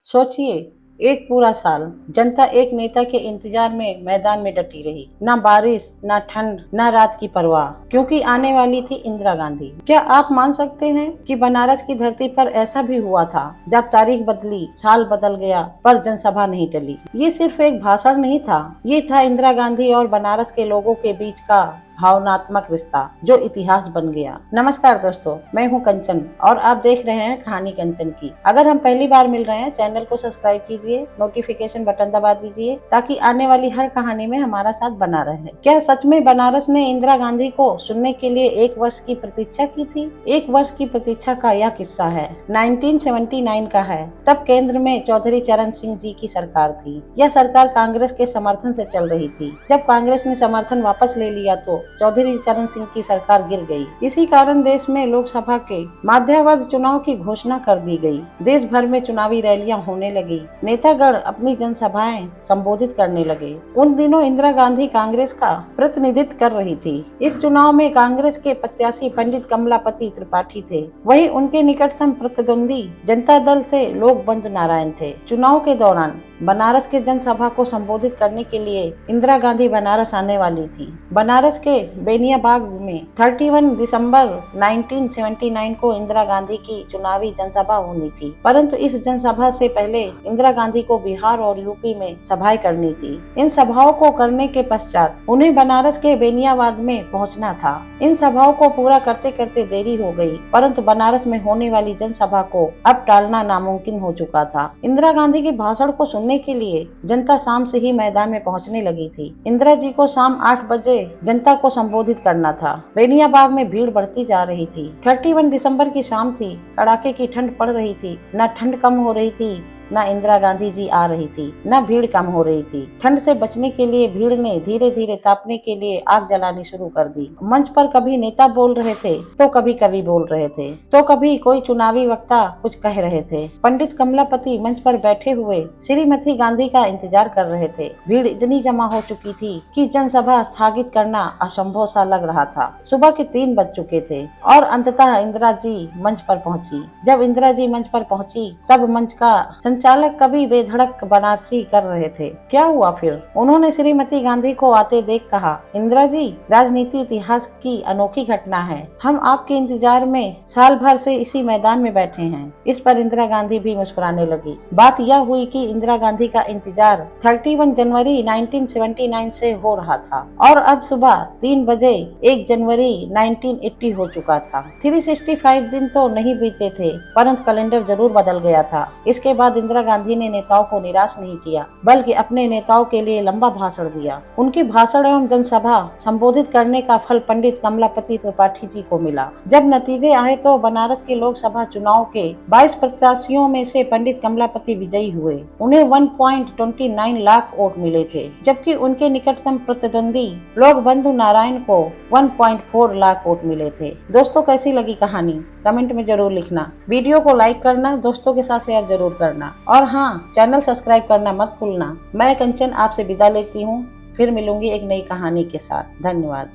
सोचिए, एक पूरा साल जनता एक नेता के इंतजार में मैदान में डटी रही। ना बारिश, ना ठंड, ना रात की परवाह, क्योंकि आने वाली थी इंदिरा गांधी। क्या आप मान सकते हैं कि बनारस की धरती पर ऐसा भी हुआ था? जब तारीख बदली, साल बदल गया, पर जनसभा नहीं टली। ये सिर्फ एक भाषण नहीं था, ये था इंदिरा गांधी और बनारस के लोगों के बीच का भावनात्मक रिश्ता जो इतिहास बन गया। नमस्कार दोस्तों, मैं हूं कंचन और आप देख रहे हैं कहानी कंचन की। अगर हम पहली बार मिल रहे हैं, चैनल को सब्सक्राइब कीजिए, नोटिफिकेशन बटन दबा दीजिए ताकि आने वाली हर कहानी में हमारा साथ बना रहे। क्या सच में बनारस ने इंदिरा गांधी को सुनने के लिए 1 वर्ष की प्रतीक्षा की थी? 1 वर्ष की प्रतीक्षा का यह किस्सा है 1979 का है। तब केंद्र में चौधरी चरण सिंह जी की सरकार थी। यह सरकार कांग्रेस के समर्थन से चल रही थी। जब कांग्रेस ने समर्थन वापस ले लिया तो चौधरी चरण सिंह की सरकार गिर गई। इसी कारण देश में लोकसभा के मध्यावधि चुनाव की घोषणा कर दी गई। देश भर में चुनावी रैलियां होने लगी। नेतागण अपनी जनसभाएं संबोधित करने लगे। उन दिनों इंदिरा गांधी कांग्रेस का प्रतिनिधित्व कर रही थी। इस चुनाव में कांग्रेस के प्रत्याशी पंडित कमलापति त्रिपाठी थे। वहीं उनके निकटतम प्रतिद्वंदी जनता दल से लोक बंधु नारायण थे। चुनाव के दौरान बनारस के जनसभा को संबोधित करने के लिए इंदिरा गांधी बनारस आने वाली थी। बनारस के बेनिया बाग में 31 दिसंबर 1979 को इंदिरा गांधी की चुनावी जनसभा होनी थी, परंतु इस जनसभा से पहले इंदिरा गांधी को बिहार और यूपी में सभाएं करनी थी। इन सभाओं को करने के पश्चात उन्हें बनारस के बेनियाबाग में पहुंचना था। इन सभाओं को पूरा करते करते देरी हो गई, परंतु बनारस में होने वाली जनसभा को अब टालना नामुमकिन हो चुका था। इंदिरा गांधी के भाषण को सुनने के लिए जनता शाम से ही मैदान में पहुंचने लगी थी। इंदिरा जी को शाम 8 बजे जनता को संबोधित करना था। बेनिया बाग में भीड़ बढ़ती जा रही थी। 31 दिसंबर की शाम थी। कड़ाके की ठंड पड़ रही थी। न ठंड कम हो रही थी, न इंदिरा गांधी जी आ रही थी, न भीड़ कम हो रही थी। ठंड से बचने के लिए भीड़ ने धीरे धीरे तापने के लिए आग जलानी शुरू कर दी। मंच पर कभी नेता बोल रहे थे तो कभी कवि बोल रहे थे तो कभी कोई चुनावी वक्ता कुछ कह रहे थे। पंडित कमलापति मंच पर बैठे हुए श्रीमती गांधी का इंतजार कर रहे थे। भीड़ इतनी जमा हो चुकी थी कि जनसभा स्थगित करना असंभव सा लग रहा था। सुबह के 3 बज चुके थे और अंततः इंदिरा जी मंच पर पहुंची। जब इंदिरा जी मंच पर पहुंची तब मंच का संचालक कभी बेधड़क बनारसी कर रहे थे। क्या हुआ फिर? उन्होंने श्रीमती गांधी को आते देख कहा, इंदिरा जी, राजनीति इतिहास की अनोखी घटना है। हम आपके इंतजार में साल भर से इसी मैदान में बैठे हैं। इस पर इंदिरा गांधी भी मुस्कुराने लगी। बात यह हुई कि इंदिरा गांधी का इंतजार 31 जनवरी 1979 से हो रहा था और अब सुबह 3 बजे 1 जनवरी 1980 हो चुका था। 365 दिन तो नहीं बीते थे, परंतु कैलेंडर जरूर बदल गया था। इसके बाद इंदिरा गांधी ने नेताओं को निराश नहीं किया, बल्कि अपने नेताओं के लिए लंबा भाषण दिया। उनके भाषण एवं जनसभा संबोधित करने का फल पंडित कमलापति त्रिपाठी जी को मिला। जब नतीजे आए तो बनारस के लोकसभा चुनाव के 22 प्रत्याशियों में से पंडित कमलापति विजयी हुए। उन्हें 1.29 लाख वोट मिले थे, जबकि उनके निकटतम प्रतिद्वंदी लोक बंधु नारायण को 1.4 लाख वोट मिले थे। दोस्तों, कैसी लगी कहानी? कमेंट में जरूर लिखना। वीडियो को लाइक करना, दोस्तों के साथ शेयर जरूर करना और हाँ, चैनल सब्सक्राइब करना मत भूलना। मैं कंचन आपसे विदा लेती हूँ। फिर मिलूंगी एक नई कहानी के साथ। धन्यवाद।